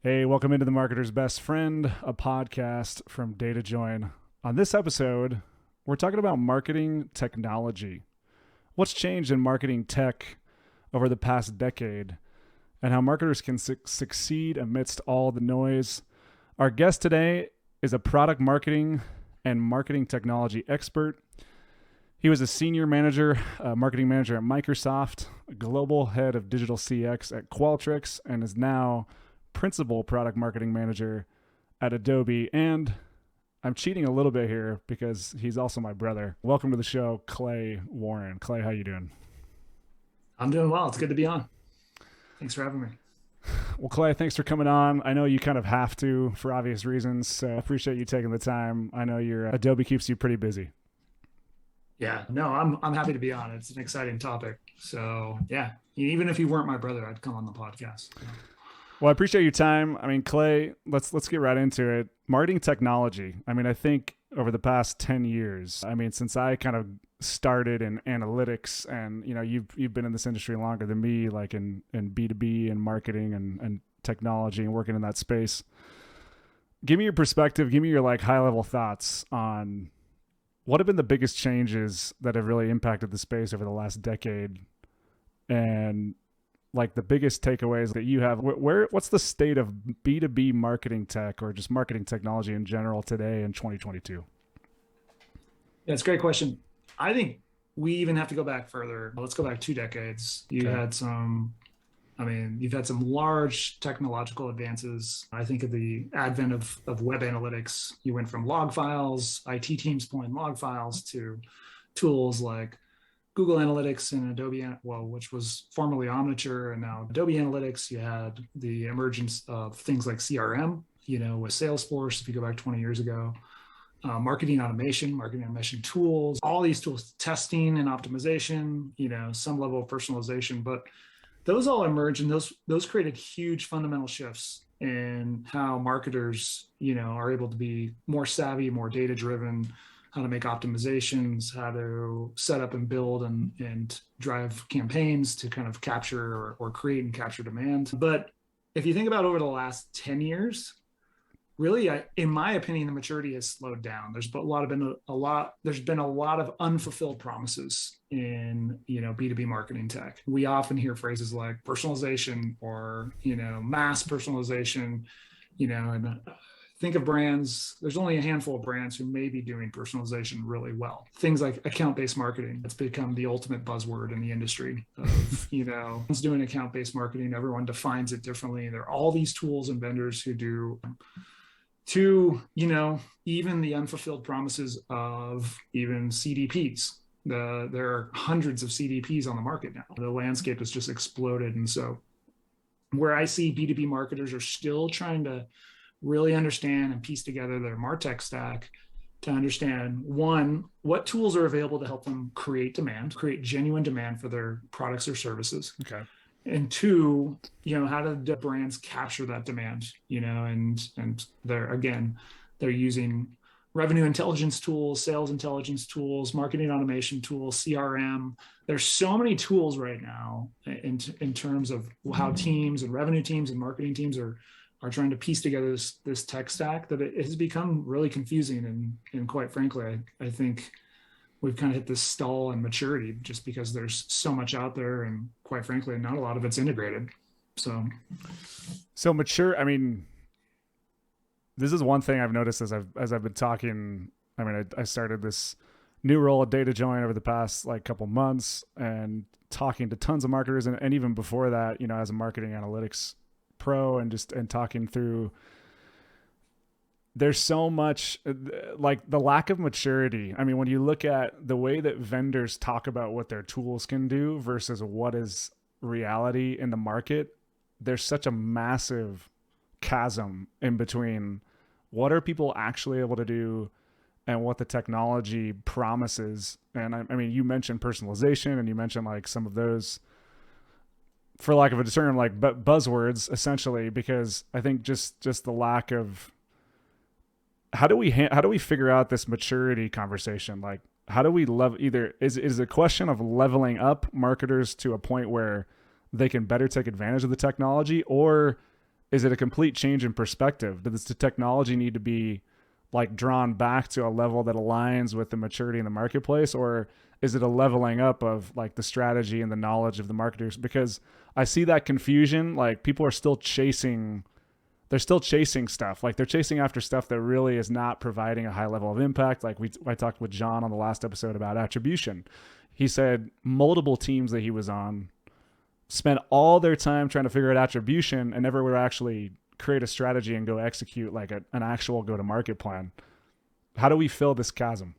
Hey, welcome into The Marketer's Best Friend, a podcast from DataJoin. On this episode, we're talking about marketing technology. What's changed in marketing tech over the past decade and how marketers can succeed amidst all the noise. Our guest today is a product marketing and marketing technology expert. He was a senior manager, marketing manager at Microsoft, a global head of digital CX at Qualtrics, and is now principal product marketing manager at Adobe. And I'm cheating a little bit here because he's also my brother. Welcome to the show, Clay Warren. Clay, how you doing? I'm doing well. It's good to be on. Thanks for having me. Well, Clay, thanks for coming on. I know you kind of have to for obvious reasons, so I appreciate you taking the time. I know your Adobe keeps you pretty busy. Yeah, no, I'm happy to be on. It's an exciting topic. So yeah, even if you weren't my brother, I'd come on the podcast. Well, I appreciate your time. I mean, Clay, let's get right into it. Marketing technology. I mean, I think over the past 10 years, I mean, since I kind of started in analytics, and you've been in this industry longer than me, like in B2B and marketing and technology and working in that space. Give me your perspective, give me your like high level thoughts on what have been the biggest changes that have really impacted the space over the last decade, and like the biggest takeaways that you have. What's the state of B2B marketing tech or just marketing technology in general today in 2022? Yeah, it's a great question. I think we even have to go back further. Let's go back 2 decades. You've had some large technological advances. I think of the advent of web analytics. You went from log files, IT teams pulling log files, to tools like Google Analytics and Adobe, which was formerly Omniture and now Adobe Analytics. You had the emergence of things like CRM, with Salesforce, if you go back 20 years ago, marketing automation tools, all these tools, testing and optimization, some level of personalization. But those all emerged, and those created huge fundamental shifts in how marketers, are able to be more savvy, more data driven, how to make optimizations, how to set up and build and drive campaigns to kind of capture or create and capture demand. But if you think about over the last 10 years, really, in my opinion, the maturity has slowed down. There's been a lot of unfulfilled promises in B2B marketing tech. We often hear phrases like personalization or mass personalization, and think of brands. There's only a handful of brands who may be doing personalization really well. Things like account-based marketing. It's become the ultimate buzzword in the industry of, who's doing account-based marketing. Everyone defines it differently. There are all these tools and vendors who do to, even the unfulfilled promises of even CDPs. There are hundreds of CDPs on the market now. The landscape has just exploded. And so where I see B2B marketers are still trying to really understand and piece together their marTech stack to understand, one, what tools are available to help them create genuine demand for their products or services. Okay. And two, how do the brands capture that demand? And they're using revenue intelligence tools, sales intelligence tools, marketing automation tools, CRM. There's so many tools right now in terms of how teams and revenue teams and marketing teams are trying to piece together this tech stack, that it has become really confusing. And quite frankly, I think we've kind of hit this stall in maturity just because there's so much out there, and quite frankly, not a lot of it's integrated. So mature. I mean, this is one thing I've noticed as I've been talking. I mean, I started this new role at DataJoin over the past like couple months, and talking to tons of marketers, and even before that, as a marketing analytics pro, and talking through, there's so much like the lack of maturity. I mean, when you look at the way that vendors talk about what their tools can do versus what is reality in the market, there's such a massive chasm in between what are people actually able to do and what the technology promises. And I mean, you mentioned personalization, and you mentioned like some of those, for lack of a term, like buzzwords, essentially, because I think just the lack of how do we figure out this maturity conversation? Like, how do we is it a question of leveling up marketers to a point where they can better take advantage of the technology, or is it a complete change in perspective? Does the technology need to be like drawn back to a level that aligns with the maturity in the marketplace, or is it a leveling up of like the strategy and the knowledge of the marketers? Because I see that confusion. Like people are still chasing, they're still chasing stuff. Like they're chasing after stuff that really is not providing a high level of impact. Like I talked with John on the last episode about attribution. He said multiple teams that he was on spent all their time trying to figure out attribution and never would actually create a strategy and go execute like an actual go-to-market plan. How do we fill this chasm?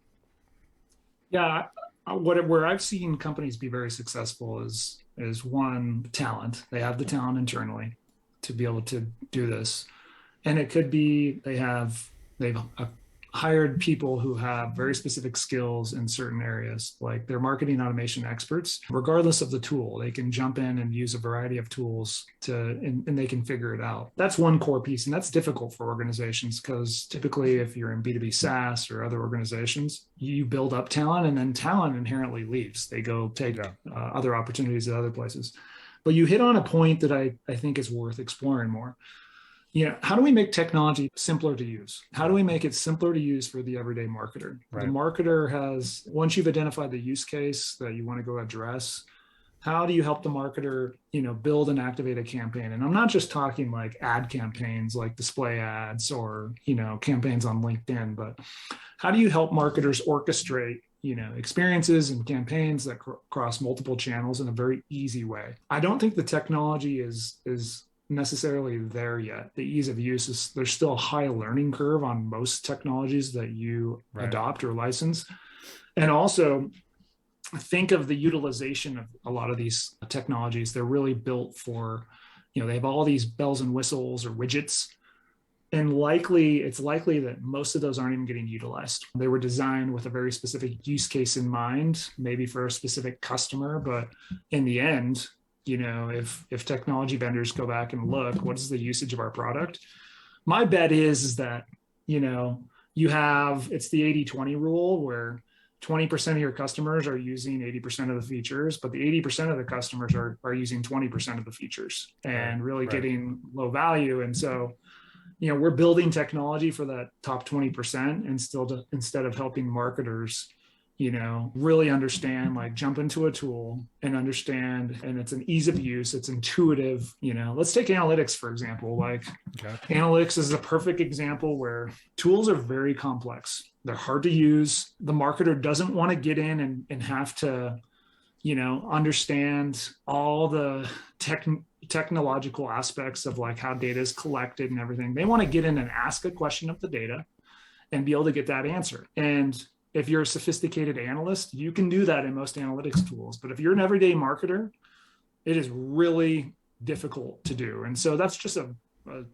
Yeah, where I've seen companies be very successful is one, talent. They have the talent internally to be able to do this, and it could be they've hired people who have very specific skills in certain areas, like they're marketing automation experts. Regardless of the tool, they can jump in and use a variety of tools and they can figure it out. That's one core piece, and that's difficult for organizations because typically if you're in B2B SaaS or other organizations, you build up talent and then talent inherently leaves. They go take other opportunities at other places. But you hit on a point that I think is worth exploring more. How do we make technology simpler to use? How do we make it simpler to use for the everyday marketer? Right. The marketer has, once you've identified the use case that you want to go address, how do you help the marketer, build and activate a campaign? And I'm not just talking like ad campaigns, like display ads or, campaigns on LinkedIn, but how do you help marketers orchestrate experiences and campaigns that cross multiple channels in a very easy way? I don't think the technology is necessarily there yet. The ease of use is, there's still a high learning curve on most technologies that you adopt or license. And also think of the utilization of a lot of these technologies. They're really built for, they have all these bells and whistles or widgets. And it's likely that most of those aren't even getting utilized. They were designed with a very specific use case in mind, maybe for a specific customer, but in the end, if technology vendors go back and look, what is the usage of our product? My bet is that, it's the 80-20 rule where 20% of your customers are using 80% of the features, but the 80% of the customers are using 20% of the features and really getting low value. And so, we're building technology for that top 20% and instead of helping marketers really understand, like jump into a tool and understand, and it's an ease of use, it's intuitive. Let's take analytics, for example. Analytics is a perfect example where tools are very complex. They're hard to use. The marketer doesn't want to get in and have to, understand all the technological aspects of like how data is collected and everything. They want to get in and ask a question of the data and be able to get that answer. And if you're a sophisticated analyst, you can do that in most analytics tools. But if you're an everyday marketer, it is really difficult to do. And so that's just an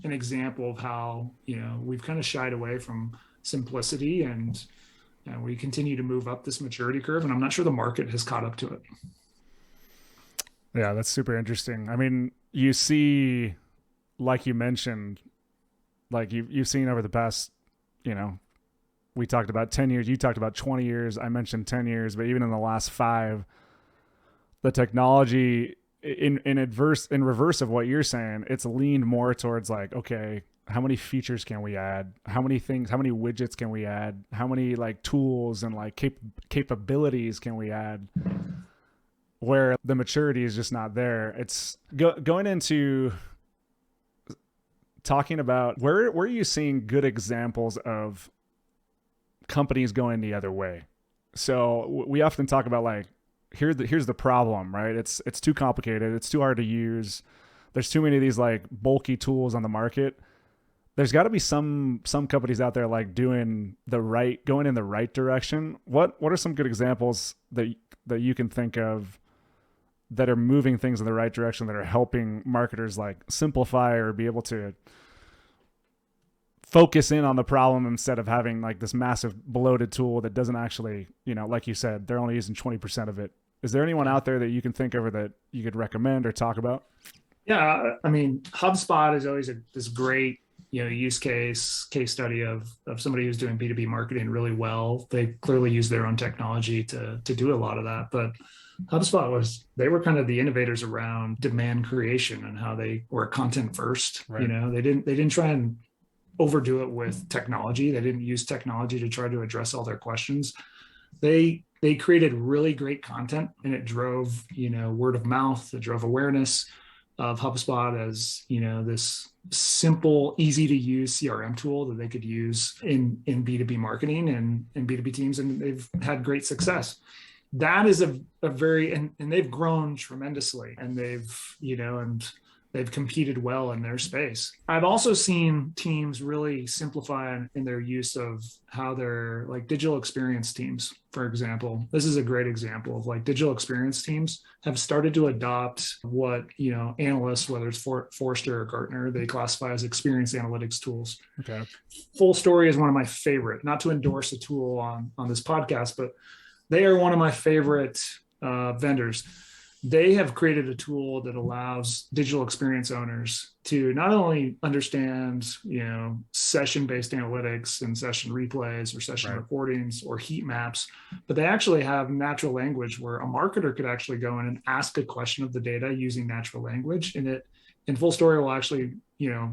example of how, we've kind of shied away from simplicity and we continue to move up this maturity curve. And I'm not sure the market has caught up to it. Yeah, that's super interesting. I mean, you see, like you mentioned, like you've seen over the past, we talked about 10 years, you talked about 20 years, I mentioned 10 years, but even in the last 5, the technology in reverse of what you're saying, it's leaned more towards like, okay, how many features can we add? How many widgets can we add? How many like tools and like capabilities can we add? Where the maturity is just not there. It's going into talking about where are you seeing good examples of companies going the other way? So we often talk about like, here's the problem, right? It's too complicated. It's too hard to use. There's too many of these like bulky tools on the market. There's got to be some companies out there like going in the right direction. What are some good examples that you can think of that are moving things in the right direction, that are helping marketers like simplify or be able to focus in on the problem instead of having like this massive bloated tool that doesn't actually, like you said, they're only using 20% of it. Is there anyone out there that you can think of or that you could recommend or talk about? Yeah. I mean, HubSpot is always this great, use case study of somebody who's doing B2B marketing really well. They clearly use their own technology to do a lot of that, but They were kind of the innovators around demand creation and how they were content first. Right. They didn't try and overdo it with technology. They didn't use technology to try to address all their questions. They created really great content, and it drove, word of mouth. It drove awareness of HubSpot as, this simple, easy to use CRM tool that they could use in B2B marketing and B2B teams, and they've had great success. That is a very, and they've grown tremendously, and they've competed well in their space. I've also seen teams really simplify in their use of how they're like digital experience teams, for example. This is a great example of like digital experience teams have started to adopt what, analysts, whether it's Forrester or Gartner, they classify as experience analytics tools. Okay. Full Story is one of my favorite, not to endorse a tool on this podcast, but they are one of my favorite vendors. They have created a tool that allows digital experience owners to not only understand, session-based analytics and session replays or session Right. recordings or heat maps, but they actually have natural language where a marketer could actually go in and ask a question of the data using natural language, and Full Story will actually,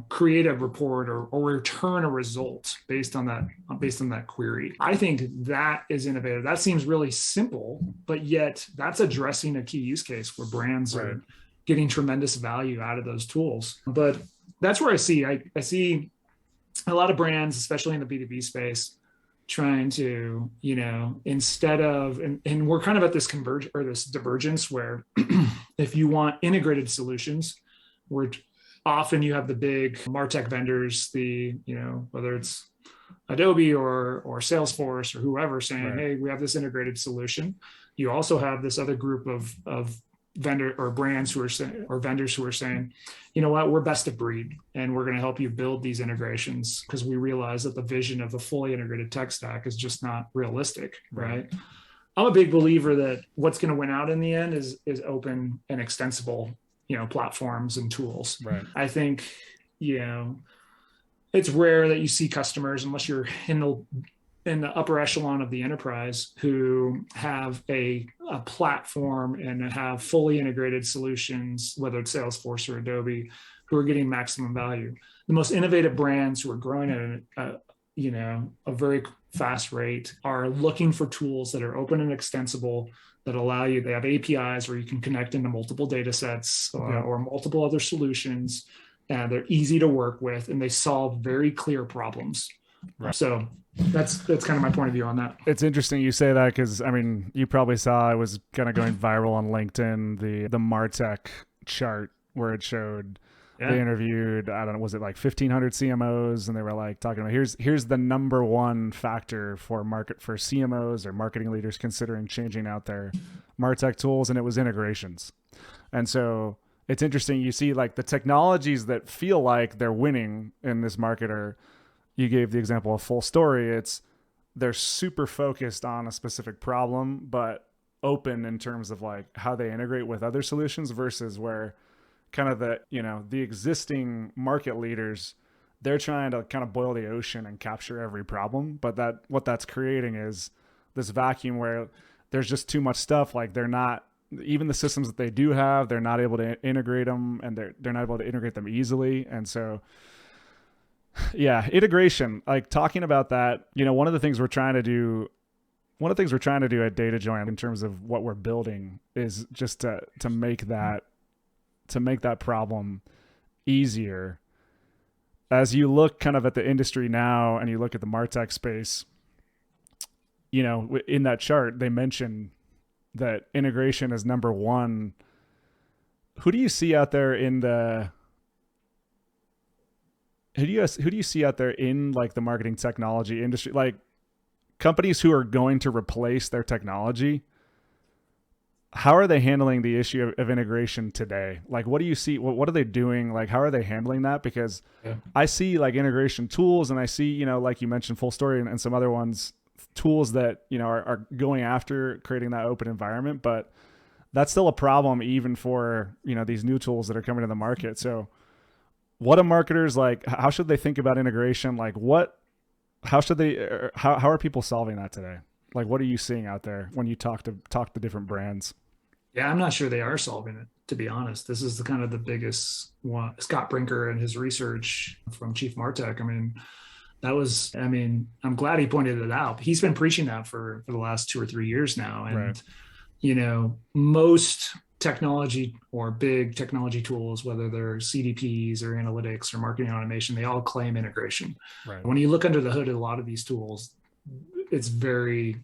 create a report or return a result based on that query. I think that is innovative. That seems really simple, but yet that's addressing a key use case where brands Right. are getting tremendous value out of those tools. But that's where I see a lot of brands, especially in the B2B space, trying to, instead of, and we're kind of at this this divergence where if you want integrated solutions, where often you have the big martech vendors, whether it's Adobe or Salesforce or whoever saying, Right. hey, we have this integrated solution. You also have this other group of vendor or brands who are saying, or vendors who are saying, you know what, we're best of breed, and we're going to help you build these integrations because we realize that the vision of a fully integrated tech stack is just not realistic, right? I'm a big believer that what's going to win out in the end is open and extensible, platforms and tools. Right. I think, it's rare that you see customers, unless you're in the upper echelon of the enterprise, who have a platform and have fully integrated solutions, whether it's Salesforce or Adobe, who are getting maximum value. The most innovative brands who are growing at a very fast rate are looking for tools that are open and extensible, that allow you, they have APIs where you can connect into multiple data sets or multiple other solutions, and they're easy to work with, and they solve very clear problems. Right. So that's kind of my point of view on that. It's interesting you say that because, you probably saw I was kind of going viral on LinkedIn, the marTech chart where it showed they interviewed, I don't know, was it like 1,500 CMOs, and they were like talking about here's the number one factor for CMOs or marketing leaders considering changing out their marTech tools, and it was integrations. And so it's interesting, you see like the technologies that feel like they're winning in this market are, you gave the example of Full Story, they're super focused on a specific problem, but open in terms of like how they integrate with other solutions, versus where kind of the existing market leaders, they're trying to kind of boil the ocean and capture every problem. But what that's creating is this vacuum where there's just too much stuff. Like they're not, even the systems that they do have, they're not able to integrate them, and they're not able to integrate them easily. And so, yeah, integration, like talking about that, one of the things we're trying to do at DataJoin in terms of what we're building is just to make that problem easier. As you look kind of at the industry now and you look at the martech space, in that chart, they mentioned that integration is number one. Who do you see out there in like the marketing technology industry, like companies who are going to replace their technology? How are they handling the issue of integration today? Like, what do you see? What are they doing? Like, how are they handling that? Because I see like integration tools, and I see, like you mentioned, Full Story and some other ones, tools that, are going after creating that open environment, but that's still a problem even for, these new tools that are coming to the market. So what are marketers like? How should they think about integration? Like how are people solving that today? Like, what are you seeing out there when you talk to different brands? Yeah, I'm not sure they are solving it, to be honest. This is the kind of the biggest one. Scott Brinker and his research from Chief marTech. I mean, I'm glad he pointed it out. He's been preaching that for the last 2 or 3 years now. Right. And, most technology or big technology tools, whether they're CDPs or analytics or marketing automation, they all claim integration. Right. When you look under the hood of a lot of these tools, it's very,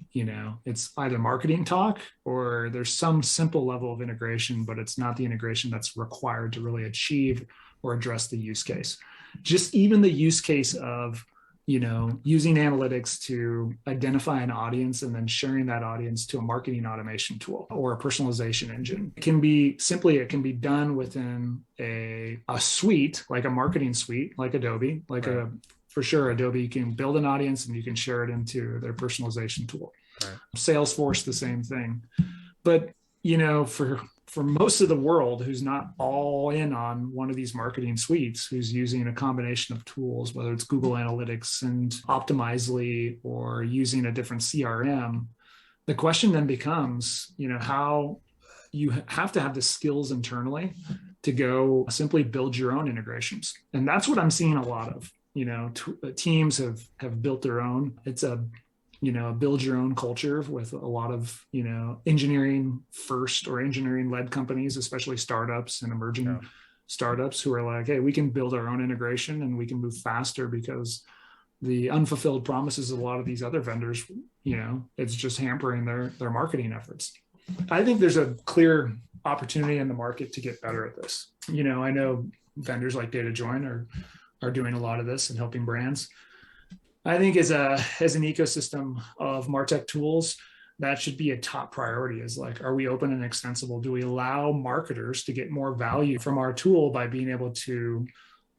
it's either marketing talk or there's some simple level of integration, but it's not the integration that's required to really achieve or address the use case. Just even the use case of, using analytics to identify an audience and then sharing that audience to a marketing automation tool or a personalization engine. It can be done within a suite, like a marketing suite, like Adobe, for sure, Adobe, you can build an audience and you can share it into their personalization tool. Right. Salesforce, the same thing. But, for most of the world who's not all in on one of these marketing suites, who's using a combination of tools, whether it's Google Analytics and Optimizely or using a different CRM, the question then becomes, how you have to have the skills internally to go simply build your own integrations. And that's what I'm seeing a lot of. Teams have built their own. It's a build your own culture with a lot of engineering first or engineering led companies, especially startups and emerging startups who are like, hey, we can build our own integration and we can move faster because the unfulfilled promises of a lot of these other vendors, it's just hampering their marketing efforts. I think there's a clear opportunity in the market to get better at this. I know vendors like DataJoin are doing a lot of this and helping brands. I think as an ecosystem of marTech tools, that should be a top priority. Is like, are we open and extensible? Do we allow marketers to get more value from our tool by being able to,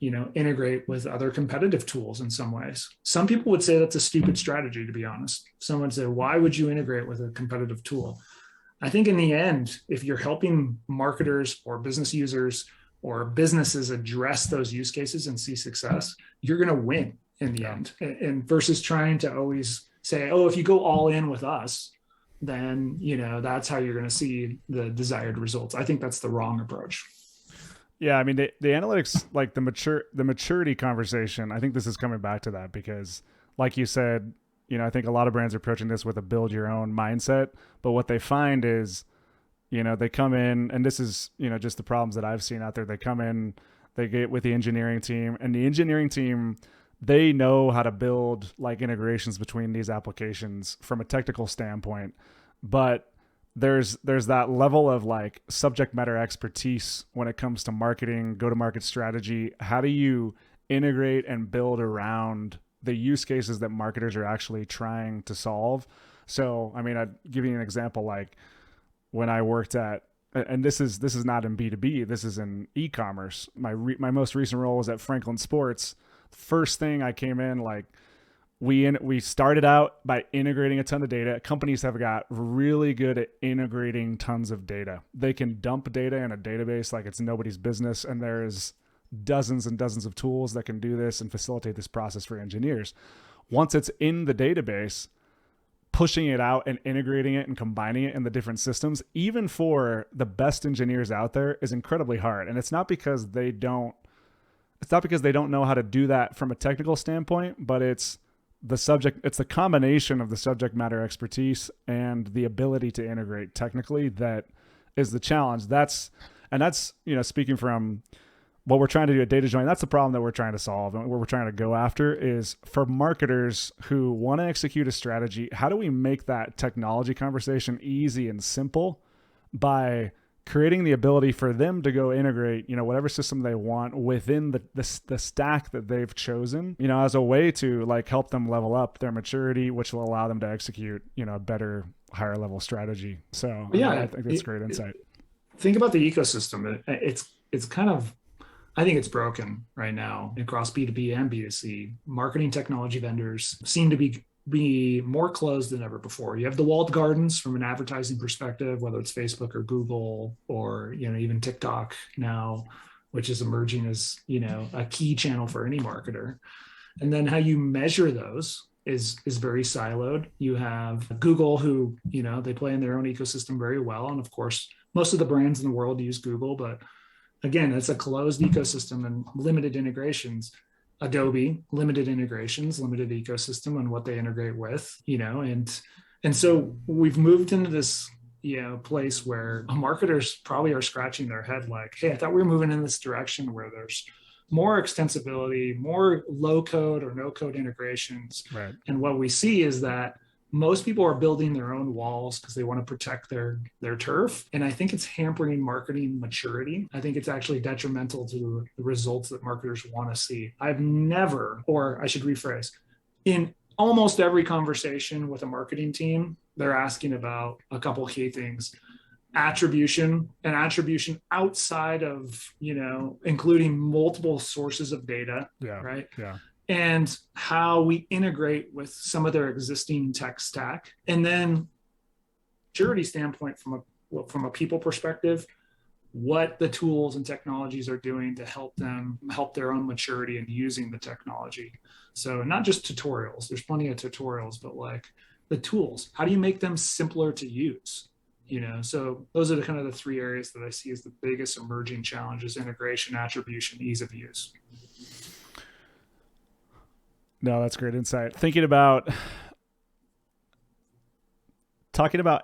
integrate with other competitive tools in some ways? Some people would say that's a stupid strategy, to be honest. Some would say, why would you integrate with a competitive tool? I think in the end, if you're helping marketers or business users or businesses address those use cases and see success, you're going to win in the end. And versus trying to always say, oh, if you go all in with us, then, that's how you're going to see the desired results. I think that's the wrong approach. Yeah. I mean, the analytics, like the maturity conversation, I think this is coming back to that because like you said, I think a lot of brands are approaching this with a build your own mindset, but what they find is, they come in, and this is, just the problems that I've seen out there. They come in, they get with the engineering team, and the engineering team, they know how to build like integrations between these applications from a technical standpoint, but there's that level of like subject matter expertise when it comes to marketing, go-to-market strategy. How do you integrate and build around the use cases that marketers are actually trying to solve? So, I mean, I'd give you an example, like when I worked at, and this is not in B2B, this is in e-commerce. My most recent role was at Franklin Sports. First thing I came in, like we started out by integrating a ton of data. Companies have got really good at integrating tons of data. They can dump data in a database like it's nobody's business, and there's dozens and dozens of tools that can do this and facilitate this process for engineers. Once it's in the database, pushing it out and integrating it and combining it in the different systems, even for the best engineers out there, is incredibly hard. And it's not because they don't know how to do that from a technical standpoint, but it's the combination of the subject matter expertise and the ability to integrate technically that is the challenge. That's speaking from what we're trying to do at DataJoin, that's the problem that we're trying to solve. And what we're trying to go after is for marketers who want to execute a strategy, how do we make that technology conversation easy and simple by creating the ability for them to go integrate, whatever system they want within the stack that they've chosen, as a way to like help them level up their maturity, which will allow them to execute, a better, higher level strategy. So yeah, I think that's great insight. Think about the ecosystem. It's kind of, I think it's broken right now across B2B and B2C. Marketing technology vendors seem to be more closed than ever before. You have the walled gardens from an advertising perspective, whether it's Facebook or Google or even TikTok now, which is emerging as a key channel for any marketer. And then how you measure those is very siloed. You have Google, who they play in their own ecosystem very well, and of course Most of the brands in the world use Google, but again, it's a closed ecosystem and limited integrations. Adobe, limited integrations, limited ecosystem on what they integrate with, and so we've moved into this place where marketers probably are scratching their head like, hey, I thought we were moving in this direction where there's more extensibility, more low code or no code integrations. Right. And what we see is that most people are building their own walls because they want to protect their turf. And I think it's hampering marketing maturity. I think it's actually detrimental to the results that marketers want to see. I've never, or I should rephrase, in almost every conversation with a marketing team, they're asking about a couple of key things. Attribution and attribution outside of, including multiple sources of data. Yeah. Right. Yeah. And how we integrate with some of their existing tech stack. And then maturity standpoint from a people perspective, what the tools and technologies are doing to help their own maturity in using the technology. So not just tutorials, there's plenty of tutorials, but like the tools, how do you make them simpler to use? So those are the kind of the three areas that I see as the biggest emerging challenges: integration, attribution, ease of use. No, that's great insight. Talking about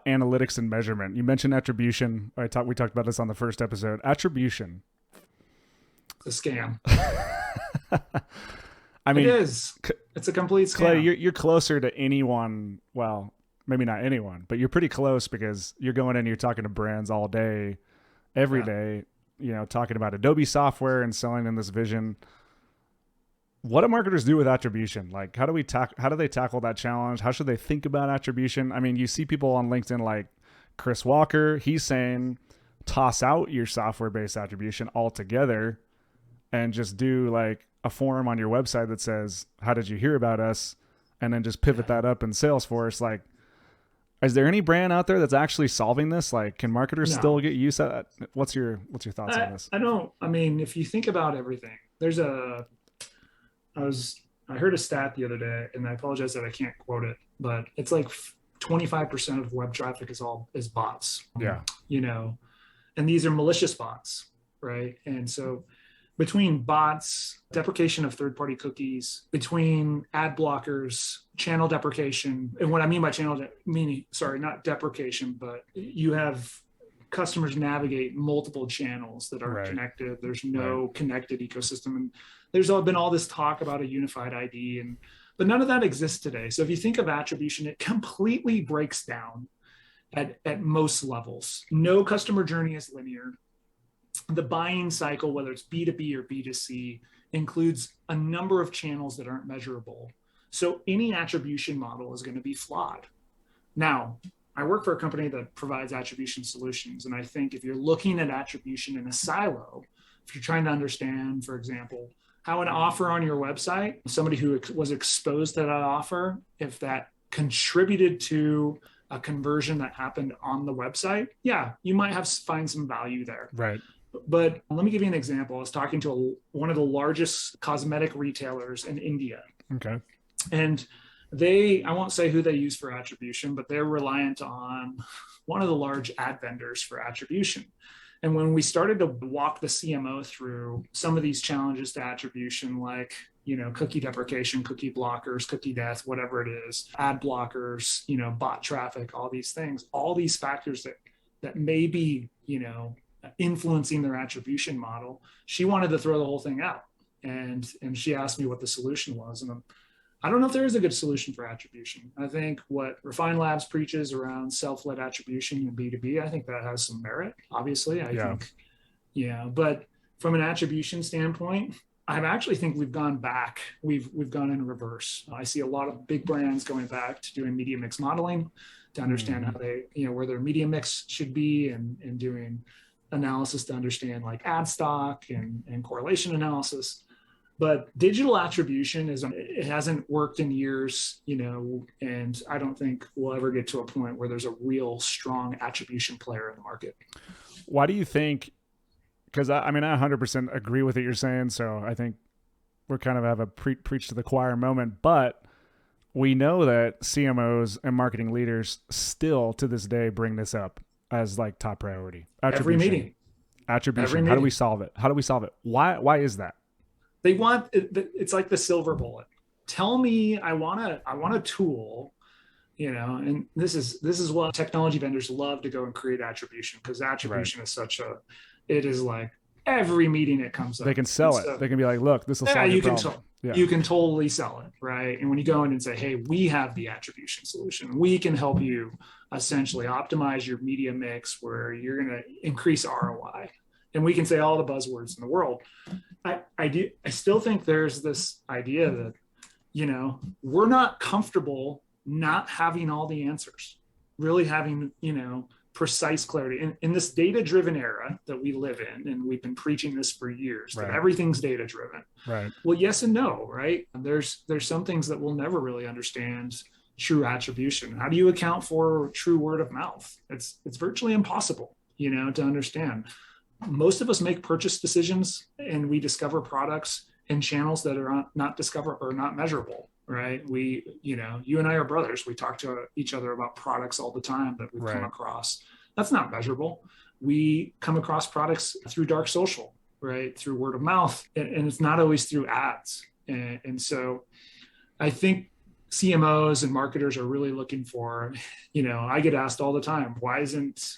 analytics and measurement. You mentioned attribution. We talked about this on the first episode. Attribution. It's a scam. I mean, it is. It's a complete scam. Clay, you're closer to anyone. Well, maybe not anyone, but you're pretty close because you're going in, you're talking to brands all day, every day, talking about Adobe software and selling them this vision. What do marketers do with attribution? Like, how do they tackle that challenge? How should they think about attribution? I mean, you see people on LinkedIn like Chris Walker. He's saying, toss out your software-based attribution altogether and just do like a form on your website that says, how did you hear about us? And then just pivot that up in Salesforce. Like, is there any brand out there that's actually solving this? Like, can marketers still get used to that? What's your thoughts on this? If you think about everything, I heard a stat the other day, and I apologize that I can't quote it, but it's like 25% of web traffic is bots. Yeah. And these are malicious bots, right? And so between bots, deprecation of third-party cookies, between ad blockers, channel deprecation, and what I mean by not deprecation, but you have customers navigate multiple channels that are connected. There's no connected ecosystem. And there's been all this talk about a unified ID, but none of that exists today. So if you think of attribution, it completely breaks down at most levels. No customer journey is linear. The buying cycle, whether it's B2B or B2C, includes a number of channels that aren't measurable. So any attribution model is going to be flawed. Now, I work for a company that provides attribution solutions. And I think if you're looking at attribution in a silo, if you're trying to understand, for example, how an offer on your website, somebody who was exposed to that offer, if that contributed to a conversion that happened on the website, you might find some value there. Right. But let me give you an example. I was talking to one of the largest cosmetic retailers in India. Okay. And I won't say who they use for attribution, but they're reliant on one of the large ad vendors for attribution. And when we started to walk the CMO through some of these challenges to attribution, like, cookie deprecation, cookie blockers, cookie death, whatever it is, ad blockers, bot traffic, all these things, all these factors that may be, influencing their attribution model, she wanted to throw the whole thing out. And she asked me what the solution was. And I don't know if there is a good solution for attribution. I think what Refine Labs preaches around self-led attribution in B2B, I think that has some merit, obviously. I think, but from an attribution standpoint, I actually think we've gone back. We've gone in reverse. I see a lot of big brands going back to doing media mix modeling to understand how they, where their media mix should be, and doing analysis to understand like ad stock and correlation analysis. But digital attribution it hasn't worked in years, and I don't think we'll ever get to a point where there's a real strong attribution player in the market. Why do you think? Because I 100% agree with what you're saying. So I think we're kind of have a preach to the choir moment, but we know that CMOs and marketing leaders still to this day bring this up. as like top priority? Every meeting. Attribution. How do we solve it? Why is that? They want it's like the silver bullet. Tell me, I want a tool, and this is what technology vendors love to go and create attribution, because attribution is it is like every meeting it comes up. They can sell it. They can be like, look, this will solve your problem. You can totally sell it, right? And when you go in and say, hey, we have the attribution solution, we can help you essentially optimize your media mix where you're going to increase ROI. And we can say all the buzzwords in the world. I still think there's this idea that, we're not comfortable not having all the answers, really having, precise clarity in this data-driven era that we live in. And we've been preaching this for years, that everything's data-driven. Right. Well, yes and no, right? There's some things that we'll never really understand true attribution. How do you account for true word of mouth? It's virtually impossible, to understand. Most of us make purchase decisions and we discover products in channels that are not discoverable or not measurable, right? You and I are brothers. We talk to each other about products all the time that we've come across. That's not measurable. We come across products through dark social, right? Through word of mouth, and it's not always through ads. And so I think CMOs and marketers are really looking for, I get asked all the time, why isn't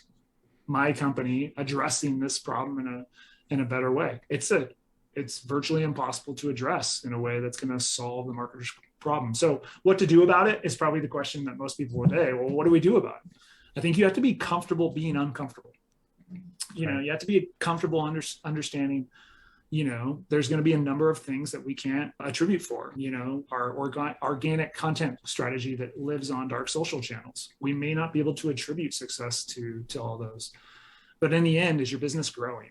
my company addressing this problem in a better way? It's virtually impossible to address in a way that's going to solve the marketer's problem. So what to do about it is probably the question that most people would say, well, what do we do about it? I think you have to be comfortable being uncomfortable. You have to be comfortable understanding, there's going to be a number of things that we can't attribute for, our organic content strategy that lives on dark social channels. We may not be able to attribute success to all those. But in the end, is your business growing?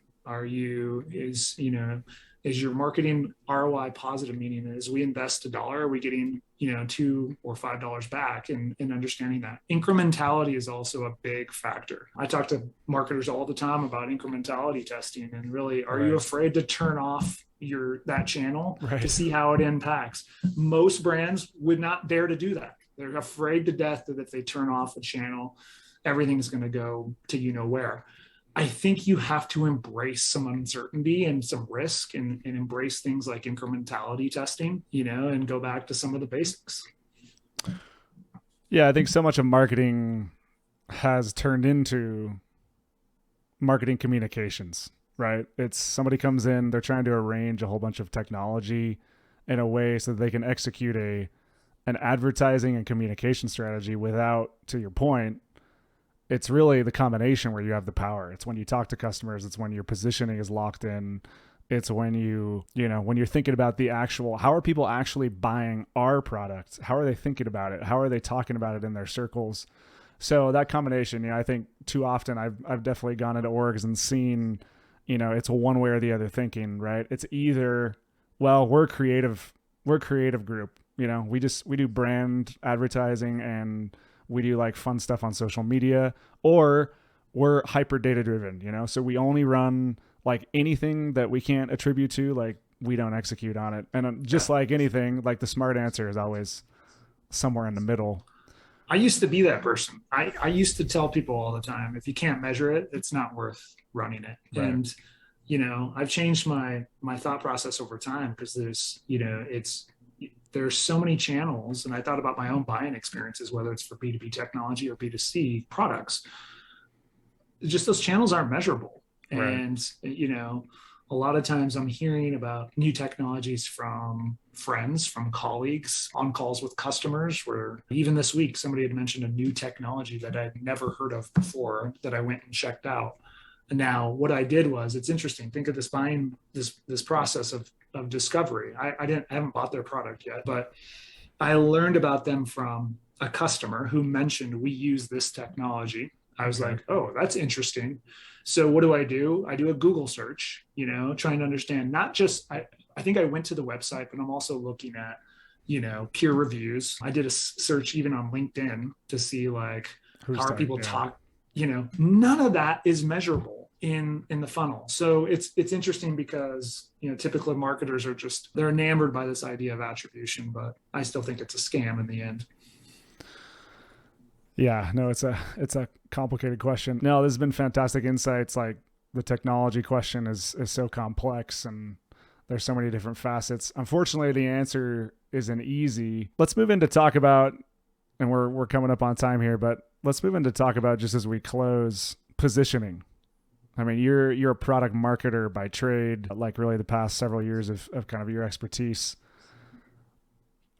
Is your marketing ROI positive? Meaning, as we invest $1, are we getting, $2 or $5 back? And understanding that incrementality is also a big factor. I talk to marketers all the time about incrementality testing, and really, are you afraid to turn off that channel to see how it impacts? Most brands would not dare to do that. They're afraid to death that if they turn off a channel, everything's going to go to where. I think you have to embrace some uncertainty and some risk and embrace things like incrementality testing, and go back to some of the basics. Yeah, I think so much of marketing has turned into marketing communications, right? It's somebody comes in, they're trying to arrange a whole bunch of technology in a way so that they can execute an advertising and communication strategy without, to your point, it's really the combination where you have the power. It's when you talk to customers. It's when your positioning is locked in. It's when when you're thinking about the actual, how are people actually buying our product? How are they thinking about it? How are they talking about it in their circles? So that combination, I think too often I've definitely gone into orgs and seen, it's one way or the other thinking, right? It's either, well, we're creative group. We do brand advertising and we do like fun stuff on social media, or we're hyper data driven, so we only run like anything that we can't attribute to, like we don't execute on it. And just like anything, like the smart answer is always somewhere in the middle. I used to be that person. I used to tell people all the time, if you can't measure it, it's not worth running it. Right. And, I've changed my thought process over time, because there's so many channels. And I thought about my own buying experiences, whether it's for B2B technology or B2C products. Just those channels aren't measurable. Right. And, a lot of times I'm hearing about new technologies from friends, from colleagues, on calls with customers, where even this week, somebody had mentioned a new technology that I'd never heard of before that I went and checked out. And now what I did was, it's interesting. Think of this buying, this process of discovery. I haven't bought their product yet, but I learned about them from a customer who mentioned we use this technology. I was like, oh, that's interesting. So what do? I do a Google search, trying to understand, not just, I think I went to the website, but I'm also looking at, peer reviews. I did a search even on LinkedIn to see like, how are people talk, none of that is measurable in the funnel. So it's interesting because, typically marketers are they're enamored by this idea of attribution, but I still think it's a scam in the end. Yeah, no, it's a complicated question. No, this has been fantastic insights. Like the technology question is so complex and there's so many different facets. Unfortunately, the answer isn't easy. Let's move into talk about, and we're coming up on time here, but let's move into talk about, just as we close, positioning. I mean, you're a product marketer by trade, like really the past several years of kind of your expertise.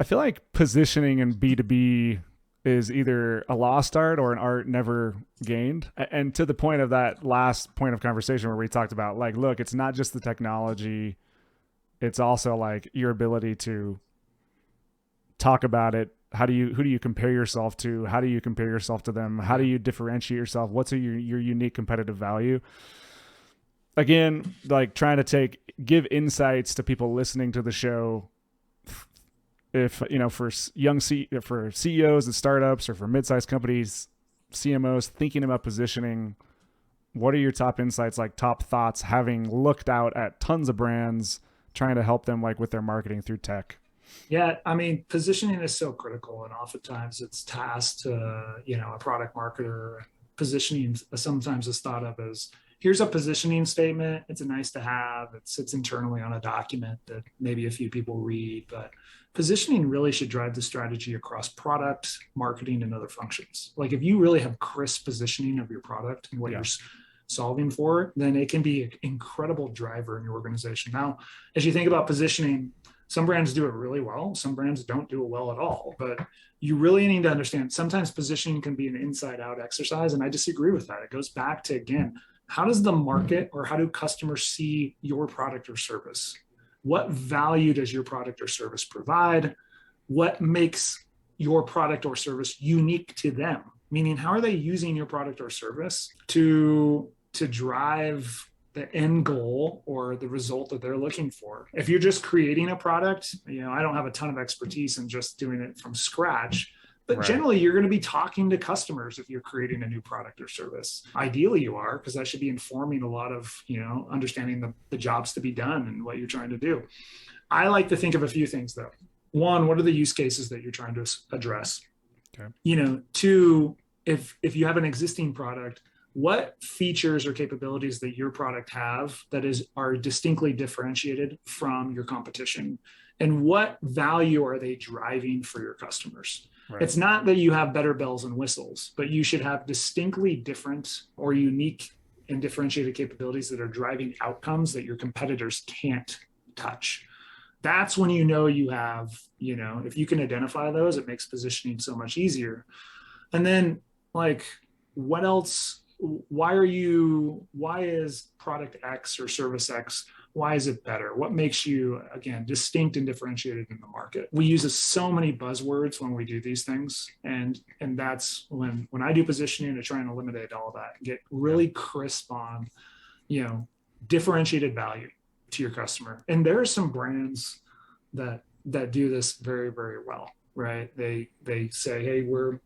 I feel like positioning in B2B is either a lost art or an art never gained. And to the point of that last point of conversation where we talked about, like, look, it's not just the technology, it's also like your ability to talk about it. Who do you compare yourself to? How do you compare yourself to them? How do you differentiate yourself? What's your unique competitive value? Again, like trying to give insights to people listening to the show. If for for CEOs and startups, or for mid-sized companies, CMOs thinking about positioning, what are your top insights, like top thoughts, having looked out at tons of brands, trying to help them like with their marketing through tech? Yeah, I mean, positioning is so critical, and oftentimes it's tasked to, a product marketer. Positioning sometimes is thought of as, here's a positioning statement. It's a nice to have. It sits internally on a document that maybe a few people read, but positioning really should drive the strategy across product, marketing, and other functions. Like if you really have crisp positioning of your product and what you're solving for, then it can be an incredible driver in your organization. Now, as you think about positioning, some brands do it really well. Some brands don't do it well at all. But you really need to understand sometimes positioning can be an inside out exercise. And I disagree with that. It goes back to, again, how does the market or how do customers see your product or service? What value does your product or service provide? What makes your product or service unique to them? Meaning, how are they using your product or service to drive the end goal or the result that they're looking for? If you're just creating a product, I don't have a ton of expertise in just doing it from scratch, but generally you're going to be talking to customers if you're creating a new product or service. Ideally you are, because that should be informing a lot of, understanding the jobs to be done and what you're trying to do. I like to think of a few things though. One, what are the use cases that you're trying to address? Okay. Two, if you have an existing product, what features or capabilities that your product have that are distinctly differentiated from your competition, and what value are they driving for your customers? Right. It's not that you have better bells and whistles, but you should have distinctly different or unique and differentiated capabilities that are driving outcomes that your competitors can't touch. That's when you have, if you can identify those, it makes positioning so much easier. And then what else? Why is product X or service X, why is it better? What makes you, again, distinct and differentiated in the market? We use so many buzzwords when we do these things. And that's when I do positioning to try and eliminate all of that and get really crisp on, differentiated value to your customer. And there are some brands that do this very, very well, right? They say, hey, we're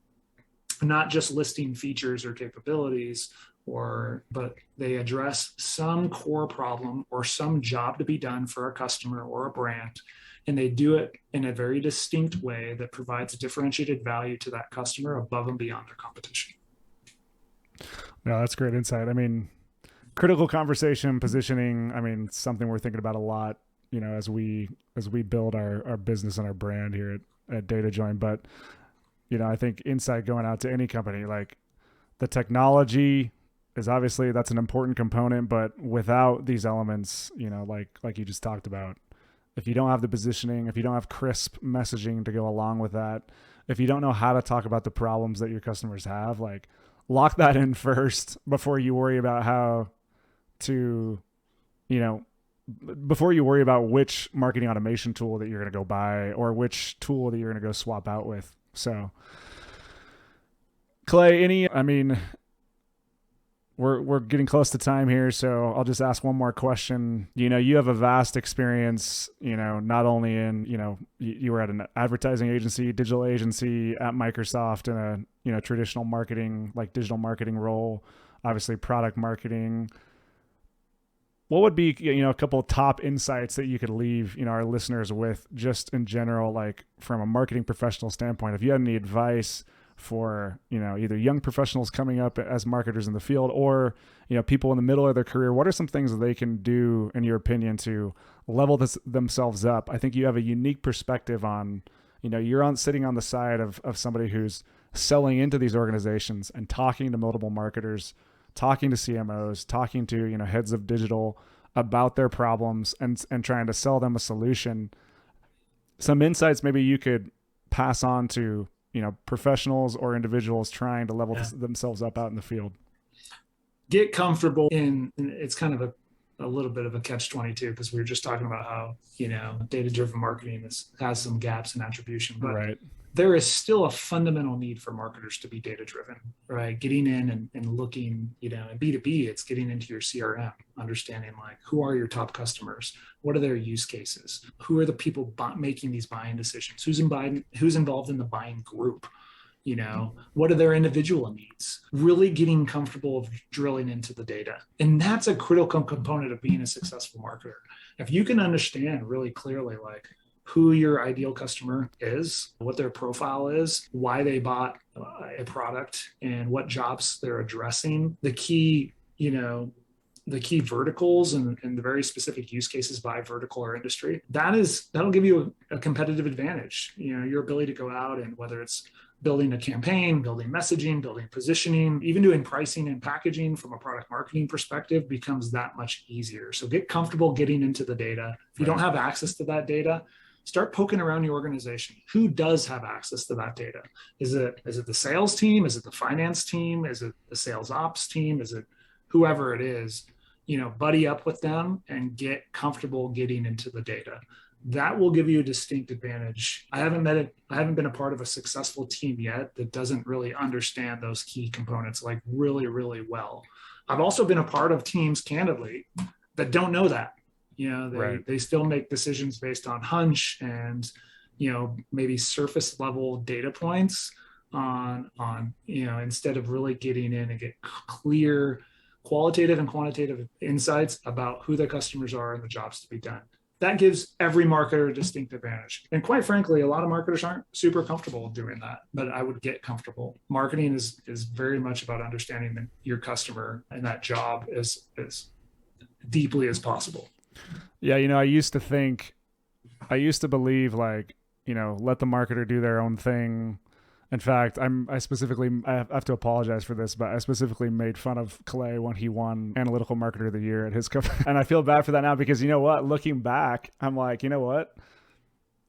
not just listing features or capabilities, but they address some core problem or some job to be done for a customer or a brand. And they do it in a very distinct way that provides differentiated value to that customer above and beyond their competition. No, that's great insight. I mean, critical conversation, positioning, I mean, something we're thinking about a lot, as we build our business and our brand here at DataJoin. But I think insight going out to any company, like the technology is obviously, that's an important component, but without these elements, like you just talked about, if you don't have the positioning, if you don't have crisp messaging to go along with that, if you don't know how to talk about the problems that your customers have, lock that in first before you worry about how to, before you worry about which marketing automation tool that you're going to go buy or which tool that you're going to go swap out with. So, Clay, we're getting close to time here, so I'll just ask one more question. You have a vast experience, not only in, you were at an advertising agency, digital agency at Microsoft in a, traditional marketing, like digital marketing role, obviously product marketing. What would be, a couple of top insights that you could leave, our listeners with just in general, like from a marketing professional standpoint? If you had any advice for, either young professionals coming up as marketers in the field or, people in the middle of their career? What are some things that they can do, in your opinion, to level themselves up? I think you have a unique perspective on, you're sitting on the side of somebody who's selling into these organizations and talking to multiple marketers, talking to CMOs, talking to, heads of digital about their problems and trying to sell them a solution. Some insights maybe you could pass on to, professionals or individuals trying to level themselves up out in the field. Get comfortable it's kind of a little bit of a catch-22, because we were just talking about how, data-driven marketing has some gaps in attribution, but right. There is still a fundamental need for marketers to be data-driven, right? Getting in and looking, in B2B, it's getting into your CRM, understanding like, who are your top customers? What are their use cases? Who are the people making these buying decisions? Who's involved in the buying group? What are their individual needs? Really getting comfortable of drilling into the data. And that's a critical component of being a successful marketer. If you can understand really clearly, like, who your ideal customer is, what their profile is, why they bought a product, and what jobs they're addressing, the key verticals and the very specific use cases by vertical or industry, that'll give you a competitive advantage. Your ability to go out and, whether it's building a campaign, building messaging, building positioning, even doing pricing and packaging from a product marketing perspective, becomes that much easier. So get comfortable getting into the data. If you don't have access to that data, start poking around your organization. Who does have access to that data? Is it the sales team? Is it the finance team? Is it the sales ops team? Is it whoever it is? Buddy up with them and get comfortable getting into the data. That will give you a distinct advantage. I haven't been a part of a successful team yet that doesn't really understand those key components like really, really well. I've also been a part of teams, candidly, that don't know that. They still make decisions based on hunch and, maybe surface level data points on, instead of really getting in and get clear qualitative and quantitative insights about who the customers are and the jobs to be done. That gives every marketer a distinct advantage. And quite frankly, a lot of marketers aren't super comfortable doing that, but I would get comfortable. Marketing is very much about understanding your customer and that job as deeply as possible. Yeah. I used to believe like, let the marketer do their own thing. In fact, I have to apologize for this, but I specifically made fun of Clay when he won Analytical Marketer of the Year at his company. And I feel bad for that now, because looking back, I'm like,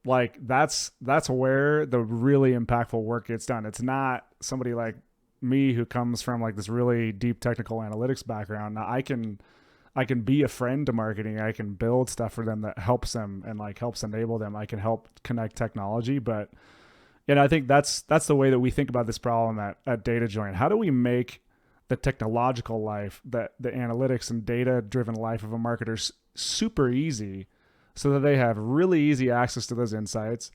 like that's where the really impactful work gets done. It's not somebody like me who comes from like this really deep technical analytics background. Now I can be a friend to marketing. I can build stuff for them that helps them and like helps enable them. I can help connect technology, but I think that's the way that we think about this problem at DataJoin. How do we make the technological life, the analytics and data-driven life of a marketer super easy, so that they have really easy access to those insights?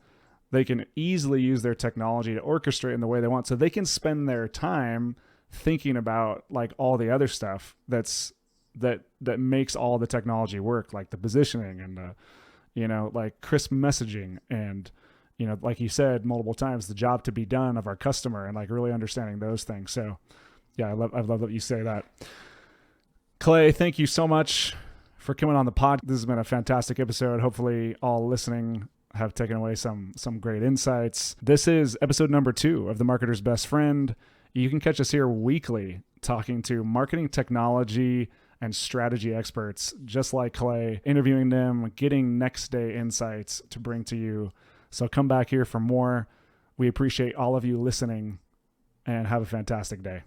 They can easily use their technology to orchestrate in the way they want, so they can spend their time thinking about like all the other stuff that makes all the technology work, like the positioning and like crisp messaging and like you said multiple times, the job to be done of our customer, and like really understanding those things. So yeah, I love that you say that. Clay, thank you so much for coming on the pod. This has been a fantastic episode. Hopefully all listening have taken away some great insights. This is episode number 2 of The Marketer's Best Friend. You can catch us here weekly talking to marketing technology and strategy experts just like Clay, interviewing them, getting next day insights to bring to you. So come back here for more. We appreciate all of you listening, and have a fantastic day.